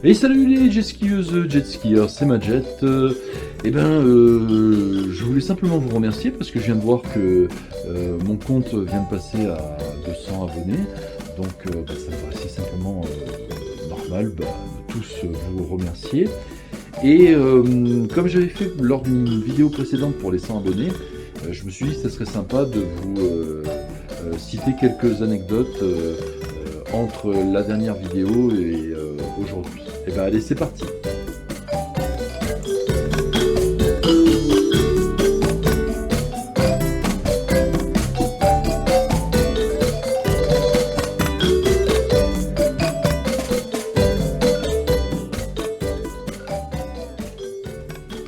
Et salut les jet skieuses, jet skieurs, c'est Majet. Je voulais simplement vous remercier parce que je viens de voir que mon compte vient de passer à 200 abonnés. Donc ça me paraissait simplement normal de tous vous remercier. Et comme j'avais fait lors d'une vidéo précédente pour les 100 abonnés, je me suis dit que ça serait sympa de vous citer quelques anecdotes entre la dernière vidéo et aujourd'hui. Et ben allez, c'est parti.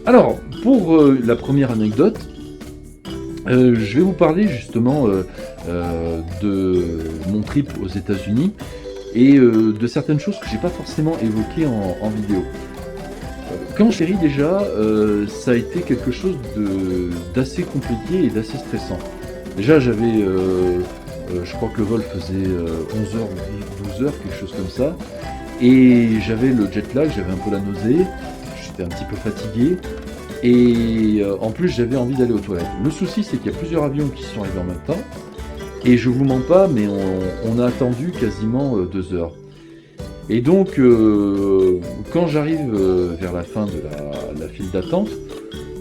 Alors, pour la première anecdote, je vais vous parler justement de mon trip aux États-Unis et de certaines choses que j'ai pas forcément évoquées en vidéo. Quand j'ai ri déjà, ça a été quelque chose d'assez compliqué et d'assez stressant. Déjà j'avais, je crois que le vol faisait 11 heures ou 12 heures, quelque chose comme ça, et j'avais le jet lag, j'avais un peu la nausée, j'étais un petit peu fatigué, et en plus j'avais envie d'aller aux toilettes. Le souci c'est qu'il y a plusieurs avions qui sont arrivés en même temps, et je vous mens pas, mais on a attendu quasiment 2 heures. Et donc, quand j'arrive vers la fin de la file d'attente,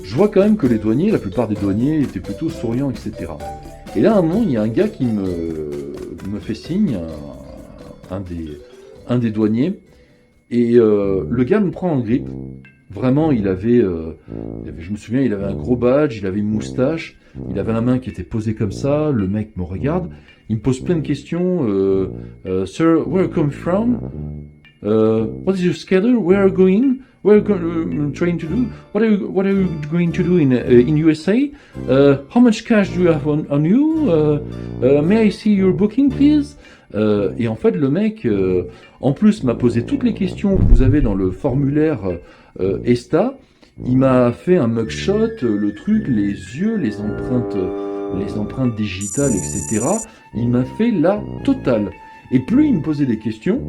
je vois quand même que les douaniers, la plupart des douaniers étaient plutôt souriants, etc. Et là, à un moment, il y a un gars qui me fait signe, un des douaniers, et le gars me prend en grippe. Vraiment, je me souviens, il avait un gros badge, il avait une moustache, il avait la main qui était posée comme ça, le mec me regarde, il me pose plein de questions. Sir, where are you coming from? What is your schedule? Where are you going? Where are you trying to do? What are you going to do in USA? How much cash do you have on you? May I see your booking, please? Et en fait, le mec, en plus, m'a posé toutes les questions que vous avez dans le formulaire ESTA. Il m'a fait un mugshot, le truc, les yeux, les empreintes digitales, etc. Il m'a fait la totale. Et plus il me posait des questions,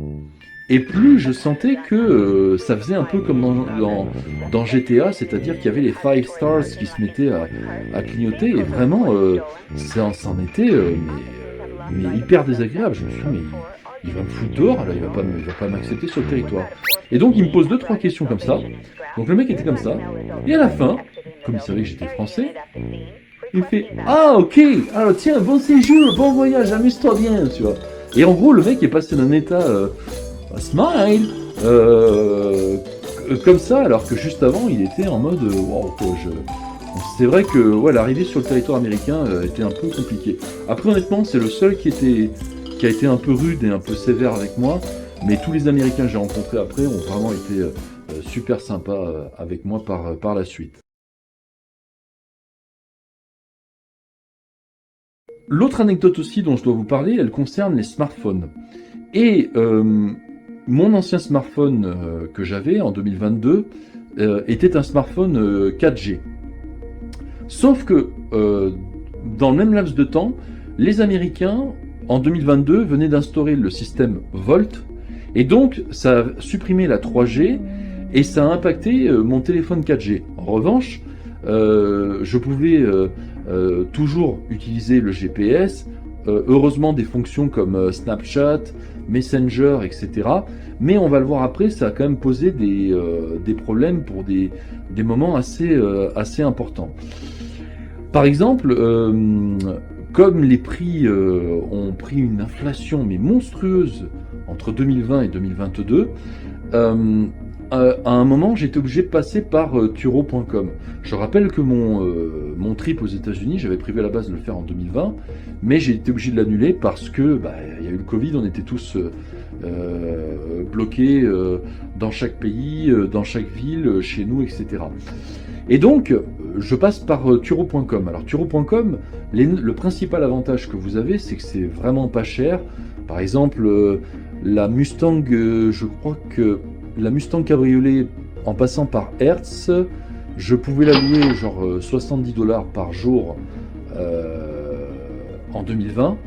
et plus je sentais que ça faisait un peu comme dans GTA, c'est-à-dire qu'il y avait les 5 stars qui se mettaient à clignoter, et vraiment, ça en était mais hyper désagréable. Je me suis dit, mais il va me foutre dehors, là, il va pas m'accepter sur le territoire. Et donc il me pose 2-3 questions comme ça. Donc le mec était comme ça, et à la fin, comme il savait que j'étais français, il fait « Ah, ok, alors tiens, bon séjour, bon voyage, amuse-toi bien, tu vois. » Et en gros, le mec est passé d'un état smile, comme ça, alors que juste avant, il était en mode wow, quoi, c'est vrai que ouais, l'arrivée sur le territoire américain était un peu compliquée. Après, honnêtement, c'est le seul qui a été un peu rude et un peu sévère avec moi, mais tous les Américains que j'ai rencontrés après ont vraiment été super sympas avec moi par la suite. L'autre anecdote aussi dont je dois vous parler, elle concerne les smartphones. Et mon ancien smartphone que j'avais en 2022 était un smartphone 4G. Sauf que dans le même laps de temps, les Américains, en 2022, venaient d'instaurer le système Volt, et donc ça a supprimé la 3G, et ça a impacté mon téléphone 4G. En revanche, je pouvais toujours utiliser le GPS, heureusement des fonctions comme Snapchat, Messenger, etc. Mais on va le voir après, ça a quand même posé des problèmes pour des moments assez importants. Par exemple, comme les prix ont pris une inflation mais monstrueuse entre 2020 et 2022, à un moment, j'étais obligé de passer par Turo.com. Je rappelle que mon trip aux États-Unis, j'avais prévu à la base de le faire en 2020, mais j'ai été obligé de l'annuler parce que il y a eu le Covid, on était tous bloqués dans chaque pays, dans chaque ville, chez nous, etc. Et donc, je passe par Turo.com. Alors Turo.com, le principal avantage que vous avez, c'est que c'est vraiment pas cher. Par exemple, la Mustang, je crois que la Mustang Cabriolet, en passant par Hertz, je pouvais la louer genre 70$ par jour en 2020.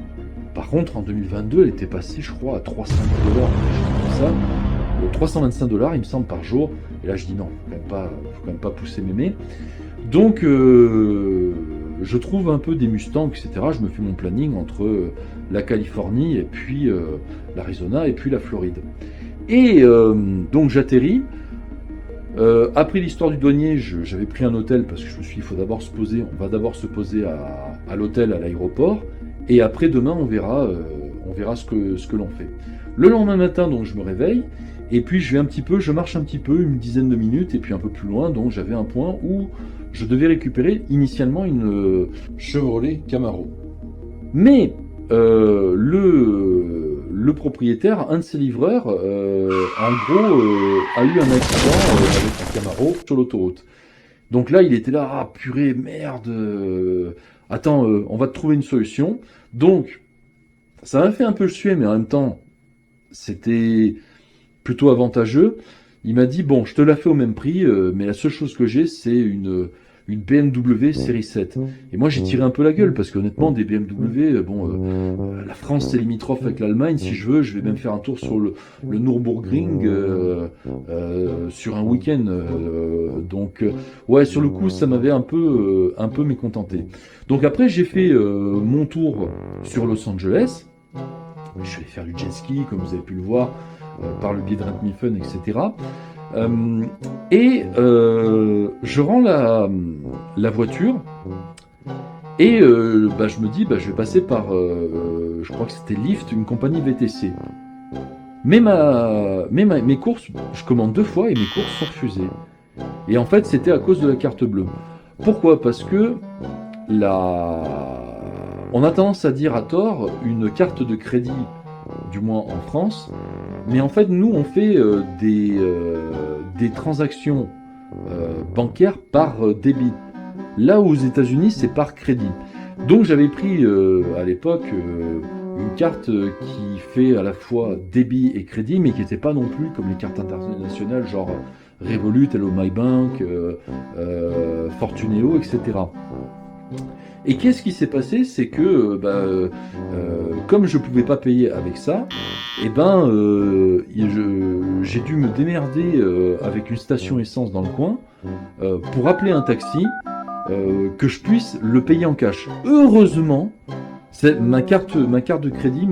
Par contre, en 2022, elle était passée, je crois, à 300$ comme ça. $325, il me semble, par jour. Et là, je dis non, faut quand même pas pousser mémé. Donc, je trouve un peu des Mustangs, etc. Je me fais mon planning entre la Californie et puis l'Arizona et puis la Floride. Et donc, j'atterris. Après l'histoire du douanier, j'avais pris un hôtel parce que je me suis dit, on va d'abord se poser à l'hôtel, à l'aéroport, et après demain on verra ce que l'on fait. Le lendemain matin, donc je me réveille, et puis je marche un petit peu, une dizaine de minutes, et puis un peu plus loin, donc j'avais un point où je devais récupérer initialement une Chevrolet Camaro. Mais le propriétaire, un de ses livreurs, en gros, a eu un accident avec un Camaro sur l'autoroute. Donc là, il était là, ah purée, merde, attends, on va te trouver une solution. Donc, ça m'a fait un peu suer, mais en même temps, c'était plutôt avantageux. Il m'a dit, bon, je te la fais au même prix, mais la seule chose que j'ai, c'est une BMW série 7. Et moi, j'ai tiré un peu la gueule, parce qu'honnêtement, des BMW, la France, c'est limitrophe avec l'Allemagne. Si je veux, je vais même faire un tour sur le Nürburgring sur un week-end. Ouais, sur le coup, ça m'avait un peu mécontenté. Donc après, j'ai fait mon tour sur Los Angeles. Je suis allé faire du jet ski, comme vous avez pu le voir, par le biais de Rent Me Fun, etc. Je rends la voiture et je me dis, je vais passer par, je crois que c'était Lyft, une compagnie VTC. Mais mes courses, je commande 2 fois et mes courses sont refusées. Et en fait, c'était à cause de la carte bleue. Pourquoi ? Parce que on a tendance à dire à tort une carte de crédit, du moins en France, mais en fait nous on fait des transactions bancaires par débit. Là où aux États-Unis c'est par crédit. Donc j'avais pris à l'époque une carte qui fait à la fois débit et crédit, mais qui n'était pas non plus comme les cartes internationales genre Revolut, Hello My Bank, Fortuneo, etc. Et qu'est-ce qui s'est passé? C'est que comme je pouvais pas payer avec ça, j'ai dû me démerder avec une station essence dans le coin pour appeler un taxi que je puisse le payer en cash. Heureusement, ma carte de crédit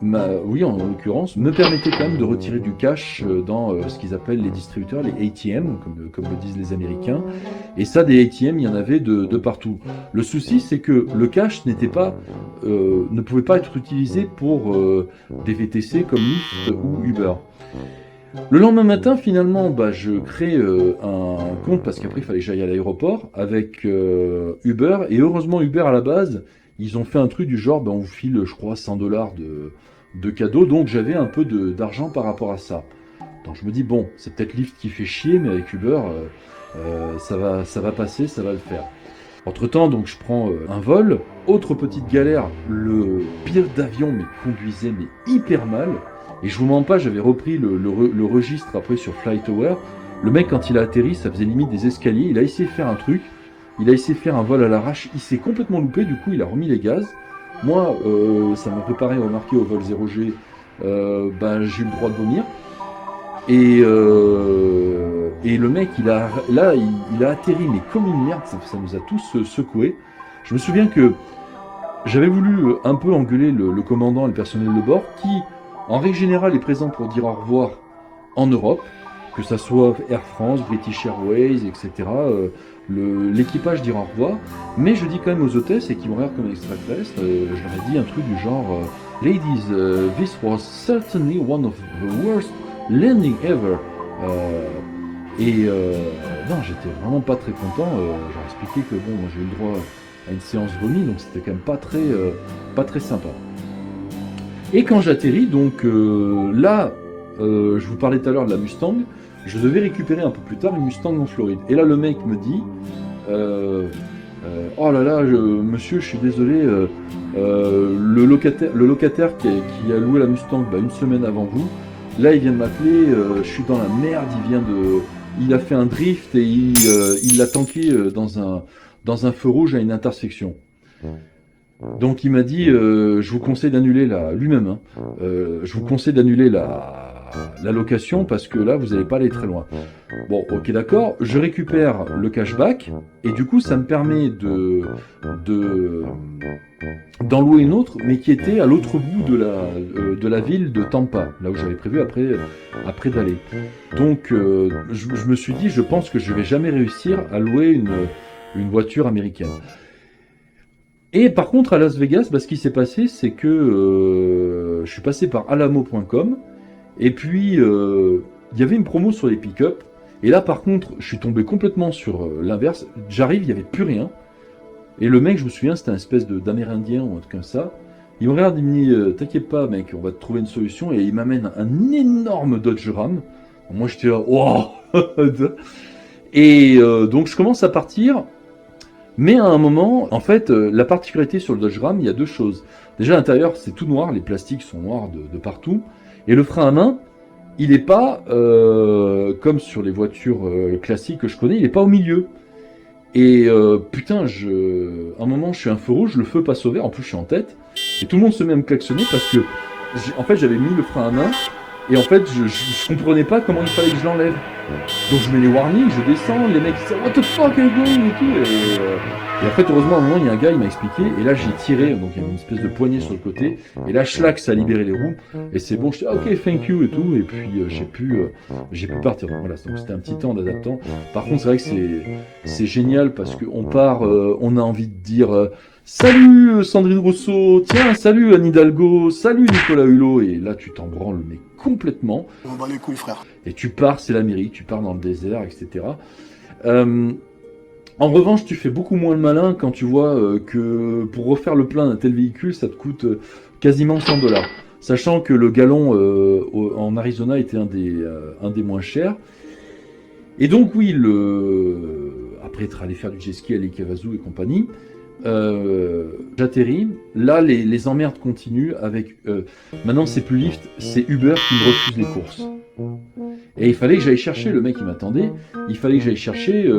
en l'occurrence, me permettait quand même de retirer du cash dans ce qu'ils appellent les distributeurs, les ATM, comme le disent les Américains. Et ça, des ATM, il y en avait de partout. Le souci, c'est que le cash ne pouvait pas être utilisé pour des VTC comme Lyft ou Uber. Le lendemain matin, finalement, je crée un compte parce qu'après, il fallait que j'aille à l'aéroport avec Uber. Et heureusement, Uber, à la base, ils ont fait un truc du genre, on vous file, je crois, $100 de cadeaux. Donc, j'avais un peu d'argent par rapport à ça. Donc, je me dis, bon, c'est peut-être Lyft qui fait chier, mais avec Uber, ça va passer, ça va le faire. Entre-temps, donc, je prends un vol. Autre petite galère, le pilote d'avion conduisait hyper mal. Et je vous mens pas, j'avais repris le registre après sur FlightAware. Le mec, quand il a atterri, ça faisait limite des escaliers. Il a essayé de faire un truc. Il a essayé de faire un vol à l'arrache. Il s'est complètement loupé. Du coup, il a remis les gaz. Moi, ça m'a préparé à remarquer au vol 0G. J'ai eu le droit de vomir. Et le mec, il a atterri, mais comme une merde. Ça nous a tous secoués. Je me souviens que j'avais voulu un peu engueuler le commandant et le personnel de bord qui, en règle générale, est présent pour dire au revoir en Europe, que ça soit Air France, British Airways, etc. L'équipage dira au revoir, mais je dis quand même aux hôtesses et qui m'ont l'air comme extraterrestres, je leur ai dit un truc du genre Ladies, this was certainly one of the worst landing ever. Non, j'étais vraiment pas très content. J'ai expliqué que j'ai eu le droit à une séance vomi, donc c'était quand même pas très sympa. Et quand j'atterris, donc là, je vous parlais tout à l'heure de la Mustang, je devais récupérer un peu plus tard une Mustang en Floride. Et là, le mec me dit, oh là là, monsieur, je suis désolé, le locataire qui a loué la Mustang une semaine avant vous, là, il vient de m'appeler, je suis dans la merde, il a fait un drift et il l'a tanké dans un feu rouge à une intersection. Donc il m'a dit, je vous conseille d'annuler je vous conseille d'annuler la location parce que là, vous n'allez pas aller très loin. Bon, ok, d'accord, je récupère le cashback et du coup, ça me permet d'en louer une autre, mais qui était à l'autre bout de la ville de Tampa, là où j'avais prévu après d'aller. Donc, je me suis dit, je pense que je vais jamais réussir à louer une voiture américaine. Et par contre, à Las Vegas, ce qui s'est passé, c'est que je suis passé par alamo.com, et puis il y avait une promo sur les pick-up, et là par contre, je suis tombé complètement sur l'inverse. J'arrive, il n'y avait plus rien, et le mec, je me souviens, c'était un espèce d'amérindien ou un truc comme ça. Il me regarde, il me dit t'inquiète pas mec, on va te trouver une solution, et il m'amène un énorme Dodge Ram. Moi j'étais là, wow. Et donc je commence à partir. Mais à un moment, en fait, la particularité sur le Dodge Ram, il y a deux choses. Déjà, à l'intérieur, c'est tout noir, les plastiques sont noirs de partout. Et le frein à main, il n'est pas, comme sur les voitures classiques que je connais, il n'est pas au milieu. Et putain, à un moment, je suis un feu rouge, le feu passe au vert, en plus je suis en tête. Et tout le monde se met à me klaxonner parce que, en fait, j'avais mis le frein à main. Et en fait, je comprenais pas comment il fallait que je l'enlève. Donc je mets les warnings, je descends, les mecs ils disent what the fuck are you doing et tout. Et en fait, heureusement, à un moment, il y a un gars, il m'a expliqué. Et là, j'ai tiré, donc il y avait une espèce de poignée sur le côté. Et là, schlack, ça a libéré les roues. Et c'est bon, je dis ok, thank you et tout. Et puis j'ai pu partir. Donc, voilà, donc c'était un petit temps d'adaptant. Par contre, c'est vrai que c'est génial parce qu'on part, on a envie de dire. Salut Sandrine Rousseau, tiens, salut Anne Hidalgo, salut Nicolas Hulot, et là tu t'en branles mais complètement. On bat les couilles frère. Et tu pars, c'est l'Amérique, tu pars dans le désert, etc. En revanche, tu fais beaucoup moins le malin quand tu vois que pour refaire le plein d'un tel véhicule, ça te coûte quasiment $100. Sachant que le gallon en Arizona était un des moins chers. Et donc oui, après être allé faire du jet ski à Lake Havasu et compagnie, j'atterris. Là, les emmerdes continuent avec. Maintenant, c'est plus Lyft, c'est Uber qui me refuse les courses. Et il fallait que j'aille chercher, le mec il m'attendait, il fallait que j'aille chercher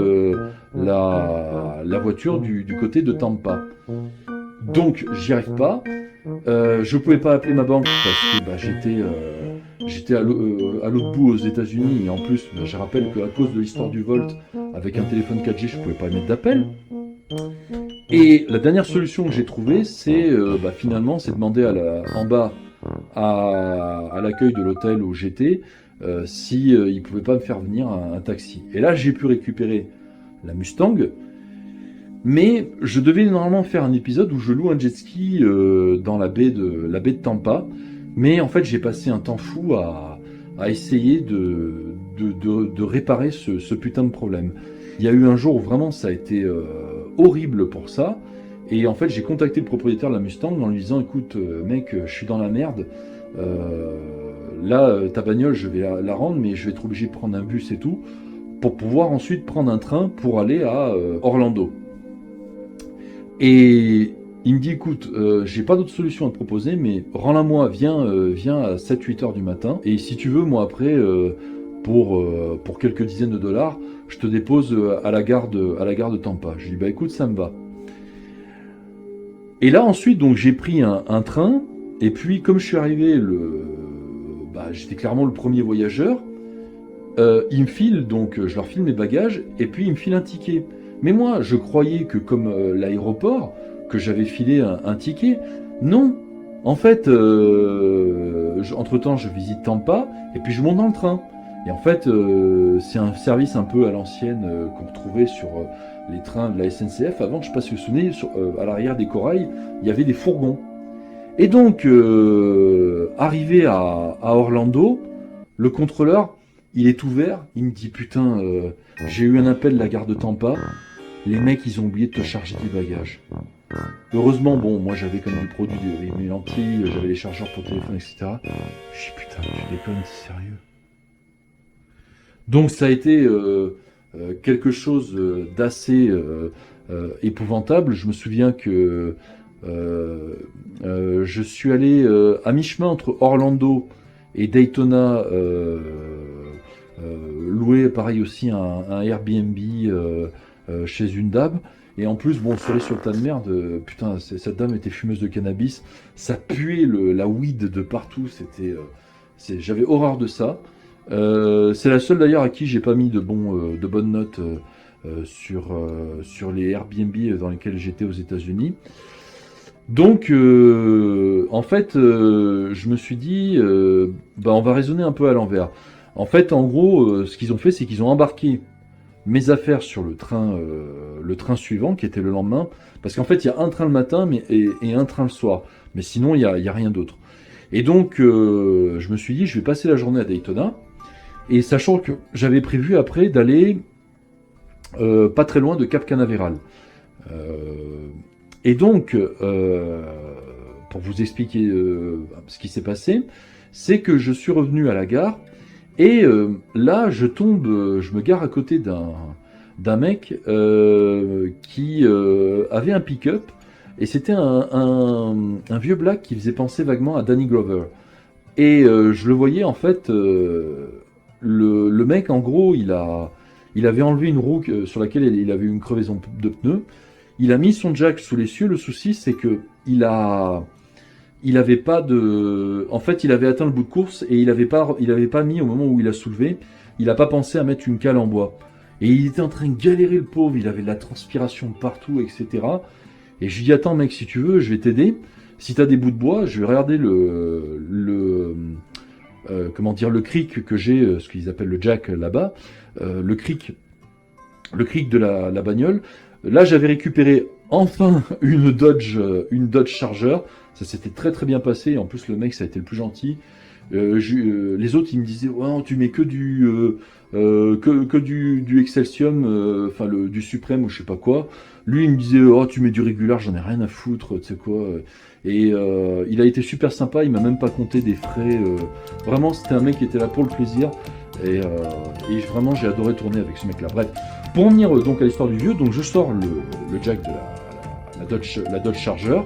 la voiture du côté de Tampa. Donc, j'y arrive pas. Je pouvais pas appeler ma banque parce que j'étais à l'autre bout aux États-Unis. Et en plus, je rappelle qu'à cause de l'histoire du Volt, avec un téléphone 4G, je pouvais pas émettre d'appel. Et la dernière solution que j'ai trouvée, c'est finalement, c'est demander en bas à l'accueil de l'hôtel où j'étais si ils pouvaient pas me faire venir un taxi. Et là, j'ai pu récupérer la Mustang, mais je devais normalement faire un épisode où je loue un jet ski dans la baie de Tampa. Mais en fait, j'ai passé un temps fou à essayer de réparer ce putain de problème. Il y a eu un jour où vraiment ça a été horrible pour ça. Et en fait, j'ai contacté le propriétaire de la Mustang en lui disant écoute, mec, je suis dans la merde. Là, ta bagnole, je vais la rendre, mais je vais être obligé de prendre un bus et tout pour pouvoir ensuite prendre un train pour aller à Orlando. Et il me dit écoute, j'ai pas d'autre solution à te proposer, mais rends-la-moi, viens à 7-8 heures du matin. Et si tu veux, moi après, pour quelques dizaines de dollars, je te dépose à la gare de Tampa. Je lui dis bah écoute, ça me va. Et là ensuite, donc j'ai pris un train, et puis comme je suis arrivé, j'étais clairement le premier voyageur, ils me filent, donc je leur file mes bagages, et puis ils me filent un ticket. Mais moi, je croyais que comme l'aéroport, que j'avais filé un ticket. Non. En fait, entre-temps, je visite Tampa, et puis je monte dans le train. Et en fait, c'est un service un peu à l'ancienne qu'on retrouvait sur les trains de la SNCF. Avant, je sais pas si vous vous souvenez, à l'arrière des corails, il y avait des fourgons. Et donc, arrivé à Orlando, le contrôleur, il est ouvert, il me dit putain, j'ai eu un appel de la gare de Tampa, les mecs ils ont oublié de te charger des bagages. Heureusement, bon, moi j'avais comme du produit, mes lentilles, j'avais les chargeurs pour téléphone, etc. Je dis putain, tu déconnes, c'est sérieux. Donc ça a été quelque chose d'assez épouvantable. Je me souviens que je suis allé à mi-chemin entre Orlando et Daytona, louer pareil aussi un Airbnb chez une dame. Et en plus, bon, soirée sur le tas de merde, putain, cette dame était fumeuse de cannabis, ça puait la weed de partout, J'avais horreur de ça. C'est la seule d'ailleurs à qui j'ai pas mis de bonnes notes sur les Airbnb dans lesquels j'étais aux États-Unis. Donc, en fait, je me suis dit, on va raisonner un peu à l'envers. En fait, en gros, ce qu'ils ont fait, c'est qu'ils ont embarqué mes affaires sur le train suivant, qui était le lendemain, parce qu'en fait, il y a un train le matin et un train le soir. Mais sinon, il y a rien d'autre. Et donc, je me suis dit, je vais passer la journée à Daytona, et sachant que j'avais prévu après d'aller pas très loin de Cap Canaveral. Et donc, pour vous expliquer ce qui s'est passé, c'est que je suis revenu à la gare, et là, je me gare à côté d'un mec qui avait un pick-up, et c'était un vieux black qui faisait penser vaguement à Danny Glover. Et je le voyais, en fait, le mec, en gros, il avait enlevé une roue sur laquelle il avait eu une crevaison de pneus. Il a mis son jack sous l'essieu. Le souci, c'est que il avait pas de... En fait, il avait atteint le bout de course et il avait pas mis, au moment où il a soulevé, il a pas pensé à mettre une cale en bois. Et il était en train de galérer, le pauvre, il avait de la transpiration partout, etc. Et je lui dis, attends mec, si tu veux, je vais t'aider. Si t'as des bouts de bois, je vais regarder le cric que j'ai, ce qu'ils appellent le jack là-bas, le cric de la bagnole. Là, j'avais récupéré enfin une Dodge Charger. Ça s'était très très bien passé. En plus, le mec, ça a été le plus gentil. Les autres, ils me disaient, ouais, tu mets que du Excelsium, du Suprême ou je sais pas quoi. Lui, il me disait, oh, tu mets du régular, j'en ai rien à foutre, tu sais quoi. Et il a été super sympa, il m'a même pas compté des frais. Vraiment, c'était un mec qui était là pour le plaisir. Et vraiment, j'ai adoré tourner avec ce mec-là. Bref, pour en venir donc à l'histoire du vieux, donc je sors le jack de la Dodge Charger.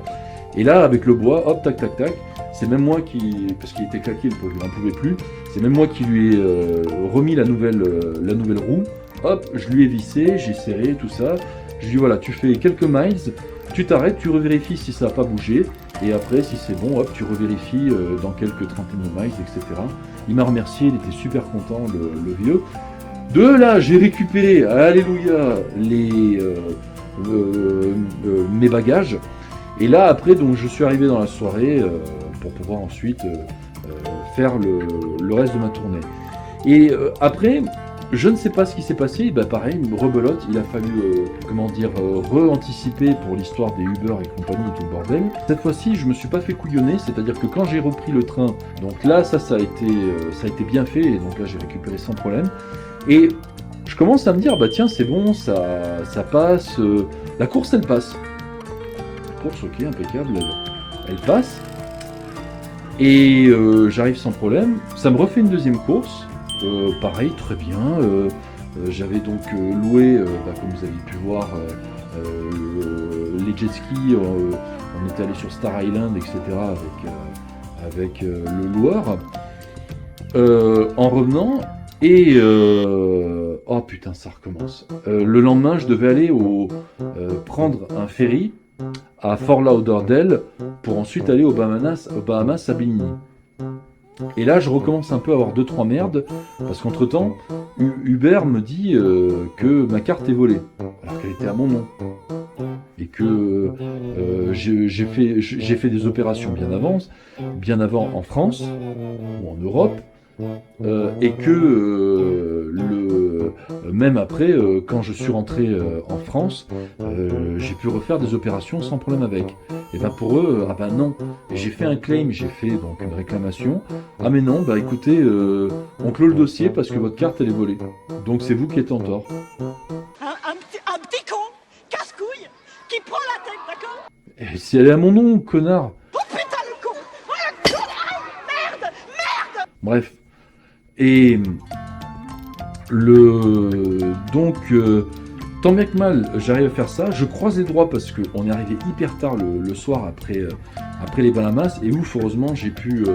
Et là, avec le bois, hop, tac, tac, tac. C'est même moi parce qu'il était claqué, le pauvre, il n'en pouvait plus. C'est même moi qui lui ai remis la nouvelle roue. Hop, je lui ai vissé, j'ai serré, tout ça. Je lui ai dit, voilà, tu fais quelques miles, tu t'arrêtes, tu revérifies si ça n'a pas bougé. Et après, si c'est bon, hop, tu revérifies dans quelques trentaines de miles, etc. Il m'a remercié, il était super content, le vieux. De là, j'ai récupéré, alléluia, mes bagages. Et là, après, donc, je suis arrivé dans la soirée pour pouvoir ensuite faire le reste de ma tournée. Et après, je ne sais pas ce qui s'est passé. Bah, pareil, une rebelote. Il a fallu, re-anticiper pour l'histoire des Uber et compagnie et tout le bordel. Cette fois-ci, je me suis pas fait couillonner. C'est-à-dire que quand j'ai repris le train, donc là, ça a été bien fait. Et donc là, j'ai récupéré sans problème. Et je commence à me dire, bah tiens, c'est bon, ça passe. La course, elle passe. Ok, impeccable, elle passe. Et j'arrive sans problème. Ça me refait une deuxième course. Pareil, très bien. J'avais donc loué, comme vous avez pu voir, les jet skis. On était allé sur Star Island, etc. avec le loueur. En revenant. Et oh putain, ça recommence. Le lendemain, je devais aller prendre un ferry à Fort Lauderdale pour ensuite aller aux Bahamas à Bimini. Et là, je recommence un peu à avoir 2-3 merdes, parce qu'entre-temps, Uber me dit que ma carte est volée, alors qu'elle était à mon nom. Et que j'ai fait des opérations bien avant en France, ou en Europe, et que même après, quand je suis rentré en France, j'ai pu refaire des opérations sans problème avec. Et ben pour eux, ah ben non. Et j'ai fait un claim, j'ai fait donc une réclamation. Ah mais non, bah écoutez, on clôt le dossier parce que votre carte elle est volée. Donc c'est vous qui êtes en tort. Un petit con, casse-couille, qui prend la tête, d'accord? Et si elle est à mon nom, connard. Oh putain le con! Oh le connard! Merde! Bref. Et donc tant bien que mal j'arrive à faire ça, je croise les doigts parce qu'on est arrivé hyper tard le soir après les Bahamas, et ouf, heureusement j'ai pu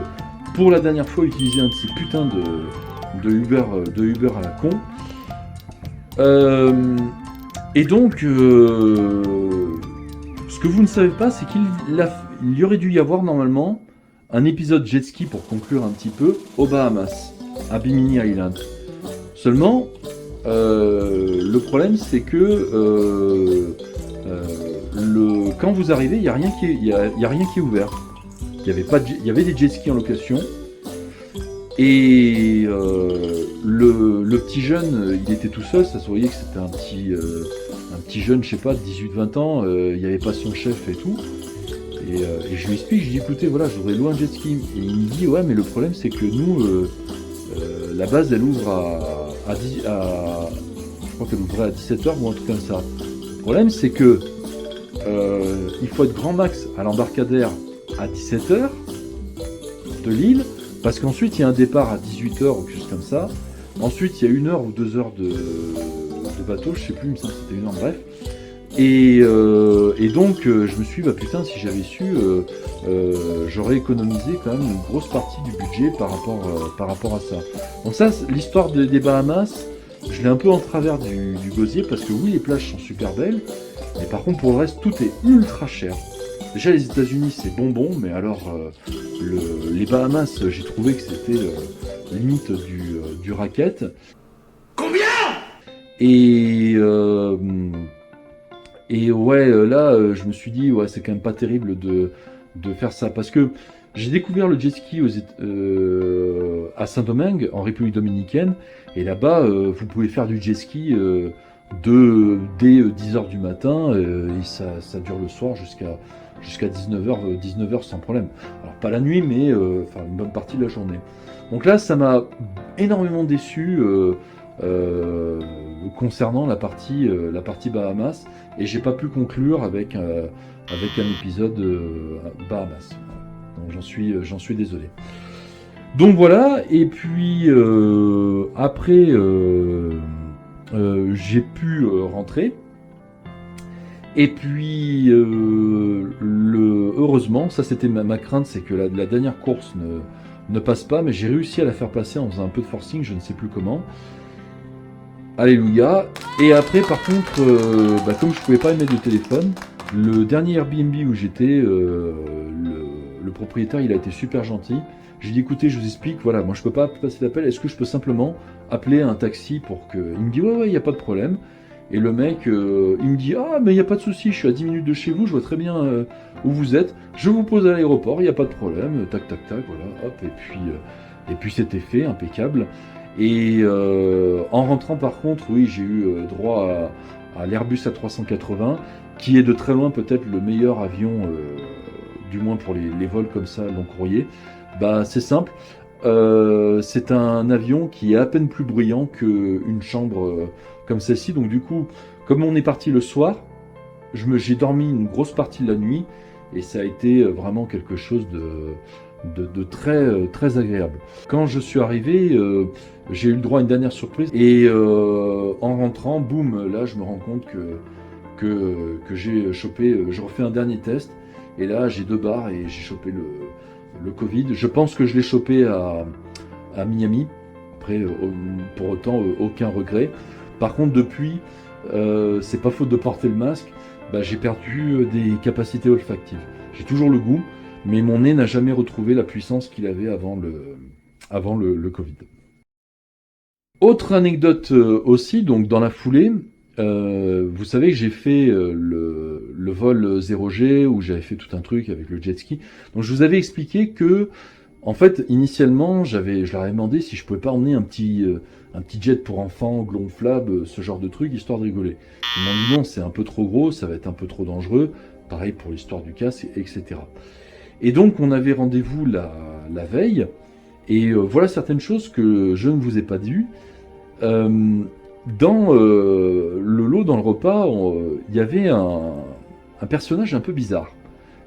pour la dernière fois utiliser un de ces putains de Uber à la con. Et donc ce que vous ne savez pas, c'est qu'il y aurait dû y avoir normalement un épisode jet ski pour conclure un petit peu aux Bahamas, à Bimini Island. Seulement, le problème c'est que quand vous arrivez, il n'y a rien qui est ouvert. Il y avait des jet skis en location. Et le petit jeune, il était tout seul, ça se voyait que c'était un petit jeune, je sais pas, de 18-20 ans, il n'y avait pas son chef et tout. Et je lui explique, je lui dis écoutez, voilà, je voudrais louer un jet ski. Et il me dit ouais, mais le problème c'est que nous, la base elle ouvre je crois qu'elle ouvrait à 17h ou un truc comme ça. Le problème c'est que il faut être grand max à l'embarcadère à 17h de l'île. Parce qu'ensuite, il y a un départ à 18h ou quelque chose comme ça. Ensuite, il y a 1 heure ou 2 heures de bateau, je sais plus, il me semble que c'était 1 heure, bref. Et donc, je me suis dit, bah putain, si j'avais su, j'aurais économisé quand même une grosse partie du budget par rapport à ça. Donc ça, l'histoire des Bahamas, je l'ai un peu en travers du gosier, parce que oui, les plages sont super belles, mais par contre, pour le reste, tout est ultra cher. Déjà, les États-Unis, c'est bonbon, mais alors, les Bahamas, j'ai trouvé que c'était limite du racket. Combien? Et ouais, là, je me suis dit, ouais, c'est quand même pas terrible de faire ça. Parce que j'ai découvert le jet ski à Saint-Domingue, en République Dominicaine, et là-bas, vous pouvez faire du jet ski dès 10h du matin, et ça dure le soir jusqu'à 19h sans problème. Alors pas la nuit, mais une bonne partie de la journée. Donc là, ça m'a énormément déçu concernant la partie Bahamas, et j'ai pas pu conclure avec un épisode Bahamas. Donc j'en suis désolé. Donc voilà, et puis après j'ai pu rentrer. Et puis, heureusement, ça c'était ma crainte, c'est que la dernière course ne passe pas, mais j'ai réussi à la faire passer en faisant un peu de forcing, je ne sais plus comment. Alléluia. Et après, par contre, comme je pouvais pas mettre de téléphone, le dernier Airbnb où j'étais, le propriétaire, il a été super gentil. J'ai dit écoutez, je vous explique, voilà, moi je peux pas passer l'appel, est-ce que je peux simplement appeler un taxi pour que... Il me dit ouais, il n'y a pas de problème. Et le mec, il me dit ah mais il n'y a pas de souci, je suis à 10 minutes de chez vous, je vois très bien où vous êtes, je vous pose à l'aéroport, il n'y a pas de problème, tac tac tac, voilà, hop, et puis c'était fait, impeccable. Et en rentrant par contre, oui, j'ai eu droit à l'Airbus A380, qui est de très loin peut-être le meilleur avion, du moins pour les vols comme ça, long courrier. Bah c'est simple, c'est un avion qui est à peine plus bruyant qu'une chambre comme celle-ci. Donc du coup, comme on est parti le soir, j'ai dormi une grosse partie de la nuit, et ça a été vraiment quelque chose de très, très agréable. Quand je suis arrivé, j'ai eu le droit à une dernière surprise, et en rentrant, boum, là je me rends compte que j'ai chopé, je refais un dernier test, et là j'ai 2 barres et j'ai chopé le Covid. Je pense que je l'ai chopé à Miami. Après, pour autant, aucun regret. Par contre, depuis, c'est pas faute de porter le masque, j'ai perdu des capacités olfactives. J'ai toujours le goût, mais mon nez n'a jamais retrouvé la puissance qu'il avait avant le Covid. Autre anecdote aussi, donc dans la foulée, vous savez que j'ai fait le vol 0G, où j'avais fait tout un truc avec le jet ski. Donc je vous avais expliqué que, en fait, initialement, je leur avais demandé si je pouvais pas emmener un petit jet pour enfants, gonflable, ce genre de truc, histoire de rigoler. Ils m'ont dit non, c'est un peu trop gros, ça va être un peu trop dangereux. Pareil pour l'histoire du casque, etc. Et donc on avait rendez-vous la veille, et voilà certaines choses que je ne vous ai pas dit. Dans le lot, dans le repas, il y avait un personnage un peu bizarre.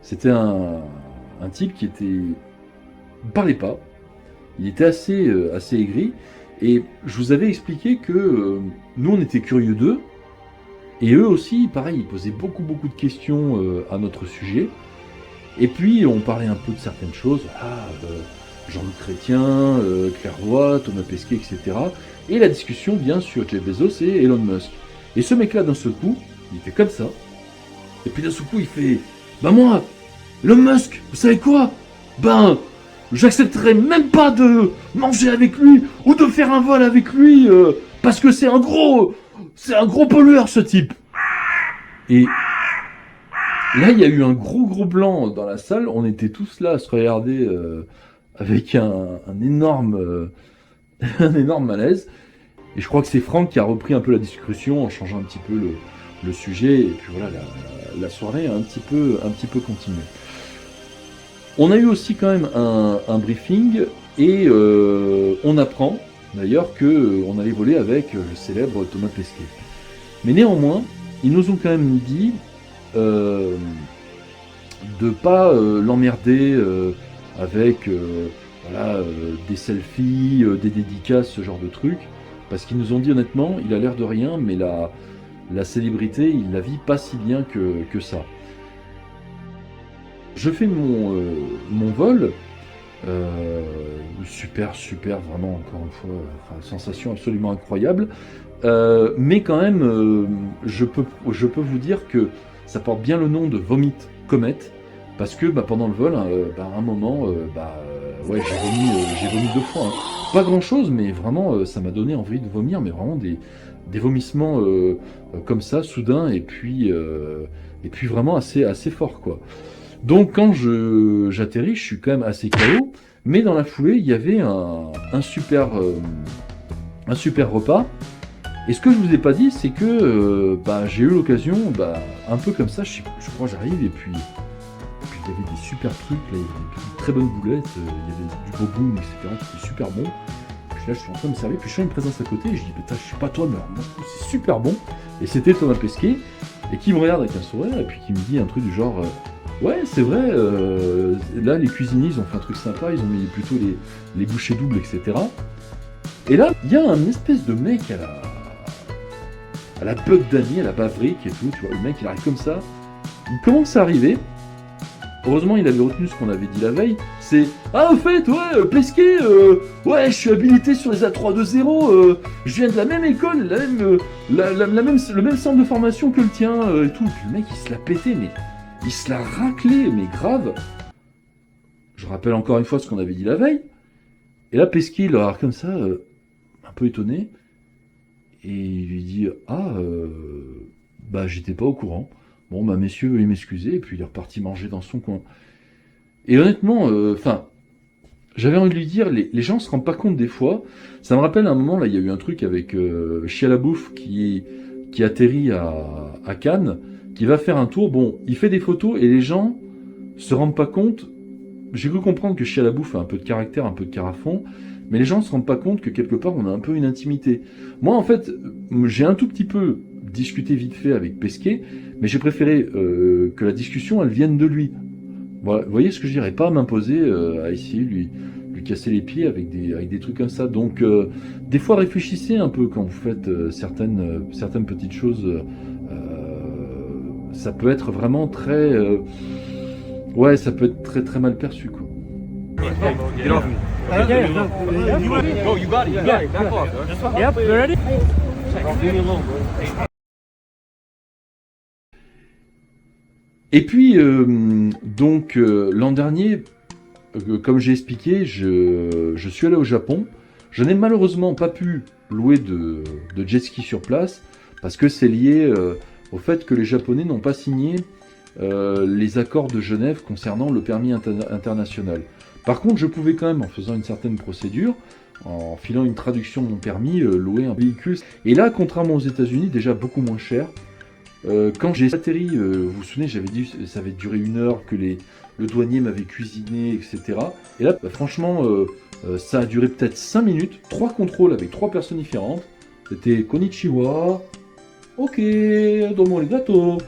C'était un type qui parlait pas. Il était assez aigri. Et je vous avais expliqué que nous, on était curieux d'eux. Et eux aussi, pareil, ils posaient beaucoup de questions à notre sujet. Et puis, on parlait un peu de certaines choses. Jean-Luc Chrétien, Claire Roy, Thomas Pesquet, etc. Et la discussion vient sur Jeff Bezos et Elon Musk. Et ce mec-là, d'un seul coup, il était comme ça. Et puis d'un seul coup, il fait « Bah moi, Elon Musk, vous savez quoi ? j'accepterai même pas de manger avec lui ou de faire un vol avec lui parce que c'est un gros pollueur ce type. Et là, il y a eu un gros blanc dans la salle. On était tous là à se regarder avec un énorme un énorme malaise. Et je crois que c'est Franck qui a repris un peu la discussion en changeant un petit peu le sujet. Et puis voilà, la soirée a un petit peu continué. On a eu aussi quand même un briefing et on apprend d'ailleurs qu'on allait voler avec le célèbre Thomas Pesquet. Mais néanmoins, ils nous ont quand même dit de pas l'emmerder avec des selfies, des dédicaces, ce genre de trucs. Parce qu'ils nous ont dit honnêtement, il a l'air de rien, mais la célébrité, il la vit pas si bien que ça. Je fais mon vol, super, vraiment, encore une fois, sensation absolument incroyable. Mais quand même, je peux vous dire que ça porte bien le nom de Vomit Comet, parce que pendant le vol, à un moment, j'ai vomi 2 fois. Hein. Pas grand chose, mais vraiment, ça m'a donné envie de vomir, mais vraiment des vomissements comme ça, soudains, et puis vraiment assez fort, quoi. Donc quand j'atterris, je suis quand même assez KO, mais dans la foulée, il y avait un super repas. Et ce que je vous ai pas dit, c'est que j'ai eu l'occasion, un peu comme ça, je crois j'arrive, et puis il y avait des super trucs, là, il y avait des très bonnes boulettes, il y avait du boboon, etc., qui était super bon. Puis là, je suis en train de me servir, puis je sens une présence à côté, et je dis, putain, je suis pas toi, mais alors, moi, c'est super bon. Et c'était Thomas Pesquet, et qui me regarde avec un sourire, et puis qui me dit un truc du genre, ouais, c'est vrai, là, les cuisiniers, ils ont fait un truc sympa, ils ont mis plutôt les bouchées doubles, etc. Et là, il y a un espèce de mec à la Bug Danny, à la Bavrique et tout, tu vois, le mec, il arrive comme ça, il commence à arriver. Heureusement, il avait retenu ce qu'on avait dit la veille. C'est ah, au fait, ouais, Pesquet, ouais, je suis habilité sur les A320. Je viens de la même école, le même centre de formation que le tien et tout. Puis le mec, il se l'a pété, mais il se l'a raclé, mais grave. Je rappelle encore une fois ce qu'on avait dit la veille. Et là, Pesquet, il a l'air comme ça, un peu étonné, et il lui dit ah, j'étais pas au courant. Bon, messieurs, veuillez m'excuser, et puis il est reparti manger dans son coin. Et honnêtement, j'avais envie de lui dire, les gens se rendent pas compte des fois. Ça me rappelle un moment, là, il y a eu un truc avec Chia la Bouffe qui atterrit à Cannes, qui va faire un tour. Bon, il fait des photos, et les gens se rendent pas compte. J'ai cru comprendre que Chia la Bouffe a un peu de caractère, un peu de carafon, mais les gens se rendent pas compte que quelque part, on a un peu une intimité. Moi, en fait, j'ai un tout petit peu discuté vite fait avec Pesquet, mais j'ai préféré que la discussion, elle vienne de lui. Voilà, vous voyez ce que je dirais, pas m'imposer à essayer de lui casser les pieds avec des trucs comme ça. Donc, des fois, réfléchissez un peu quand vous faites certaines petites choses. Ça peut être vraiment très... ça peut être très très mal perçu, quoi. Get off me. Go, you got it. Back off. Yep, you ready? Leave me alone, bro. Et puis, l'an dernier, comme j'ai expliqué, je suis allé au Japon. Je n'ai malheureusement pas pu louer de jet ski sur place, parce que c'est lié au fait que les Japonais n'ont pas signé les accords de Genève concernant le permis international. Par contre, je pouvais quand même, en faisant une certaine procédure, en filant une traduction de mon permis, louer un véhicule. Et là, contrairement aux États-Unis, déjà beaucoup moins cher. Quand j'ai atterri, vous vous souvenez, j'avais dit que ça avait duré 1 heure, que le douanier m'avait cuisiné, etc. Et là, franchement, ça a duré peut-être 5 minutes, 3 contrôles avec 3 personnes différentes. C'était konnichiwa, ok, domo arigato,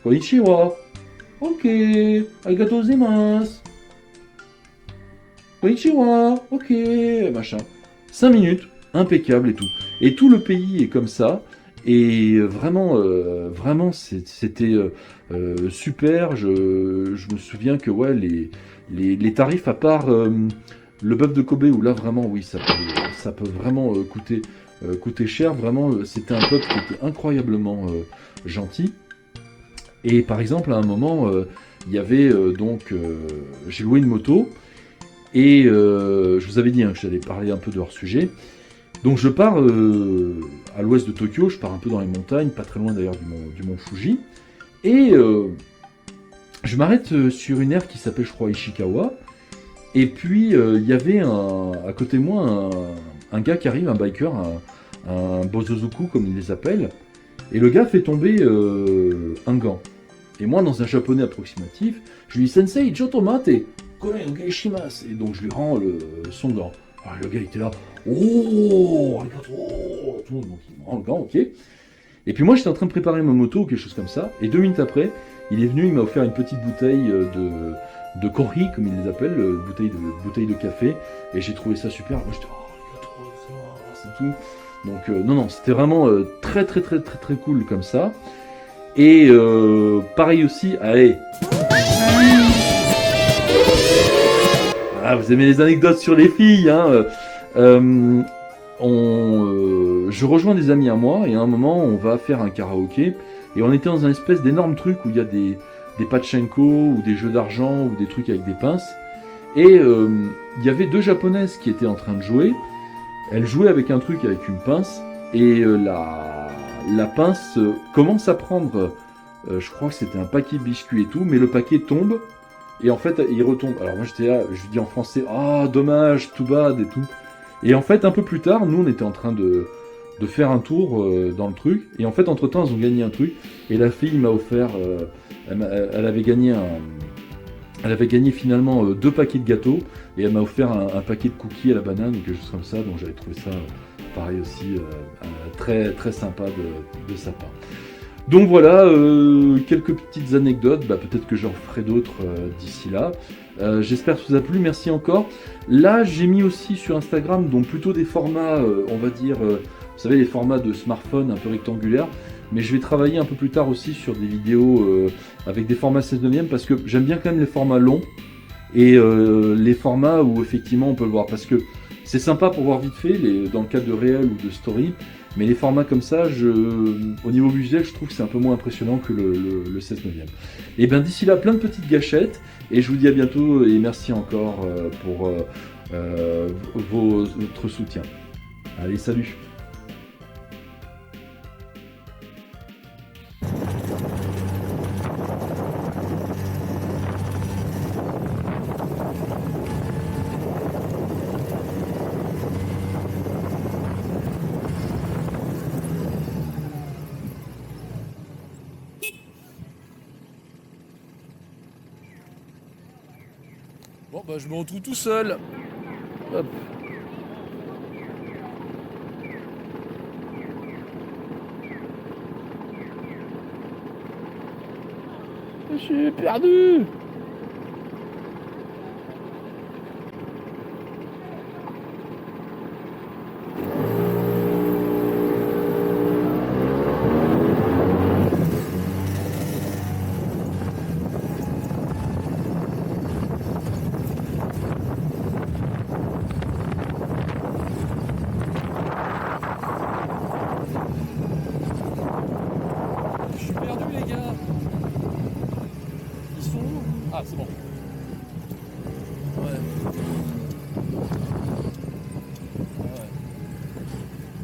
konnichiwa, ok, arigato gozaimasu, konnichiwa, ok, machin. 5 minutes, impeccable et tout. Et tout le pays est comme ça. Et vraiment, c'était super. Je me souviens que les tarifs, à part le bœuf de Kobe, où là vraiment, oui, ça peut vraiment coûter cher. Vraiment, c'était un peuple qui était incroyablement gentil. Et par exemple, à un moment, il y avait j'ai loué une moto. Et je vous avais dit que j'allais parler un peu de hors sujet. Donc je pars à l'ouest de Tokyo, je pars un peu dans les montagnes, pas très loin d'ailleurs du mont Fuji. Et je m'arrête sur une aire qui s'appelle, je crois, Ishikawa. Et puis il y avait à côté de moi un gars qui arrive, un biker, un bozozuku comme ils les appellent. Et le gars fait tomber un gant. Et moi, dans un japonais approximatif, je lui dis Sensei, chotomate, kore ogai shimasu. Et donc je lui rends son gant. Alors le gars était là, oh, arigato, tout, donc il me rend le gant, ok. Et puis moi, j'étais en train de préparer ma moto ou quelque chose comme ça. Et 2 minutes après, il est venu, il m'a offert une petite bouteille de kohi, comme ils les appellent, bouteille de café. Et j'ai trouvé ça super. Moi, j'étais, oh, arigato, c'est tout. Donc non, c'était vraiment très cool comme ça. Et pareil aussi, allez. Ah, vous aimez les anecdotes sur les filles, hein. Je rejoins des amis à moi et à un moment on va faire un karaoké et on était dans un espèce d'énorme truc où il y a des pachinko ou des jeux d'argent ou des trucs avec des pinces. Et il y avait 2 japonaises qui étaient en train de jouer. Elle jouait avec un truc avec une pince et la pince commence à prendre, je crois que c'était un paquet de biscuits et tout, mais le paquet tombe et en fait il retombe. Alors moi j'étais là, je dis en français, ah dommage, too bad et tout. Et en fait un peu plus tard, nous on était en train de faire un tour dans le truc et en fait entre temps ils ont gagné un truc et la fille m'a offert, elle avait gagné finalement 2 paquets de gâteaux et elle m'a offert un paquet de cookies à la banane ou quelque chose comme ça, donc j'avais trouvé ça pareil aussi très sympa de sa part. Donc voilà, quelques petites anecdotes, peut-être que j'en ferai d'autres d'ici là. J'espère que ça vous a plu, merci encore. Là j'ai mis aussi sur Instagram donc plutôt des formats, on va dire, vous savez les formats de smartphone un peu rectangulaires. Mais je vais travailler un peu plus tard aussi sur des vidéos avec des formats 16/9 parce que j'aime bien quand même les formats longs et les formats où effectivement on peut le voir parce que c'est sympa pour voir vite fait dans le cadre de réel ou de story, mais les formats comme ça, au niveau visuel, je trouve que c'est un peu moins impressionnant que le 16/9. Et bien d'ici là, plein de petites gâchettes et je vous dis à bientôt et merci encore pour votre soutien. Allez, salut! Bon je me retrouve tout seul. Hop. Je suis perdu. Les gars. Ils sont où? Ah c'est bon.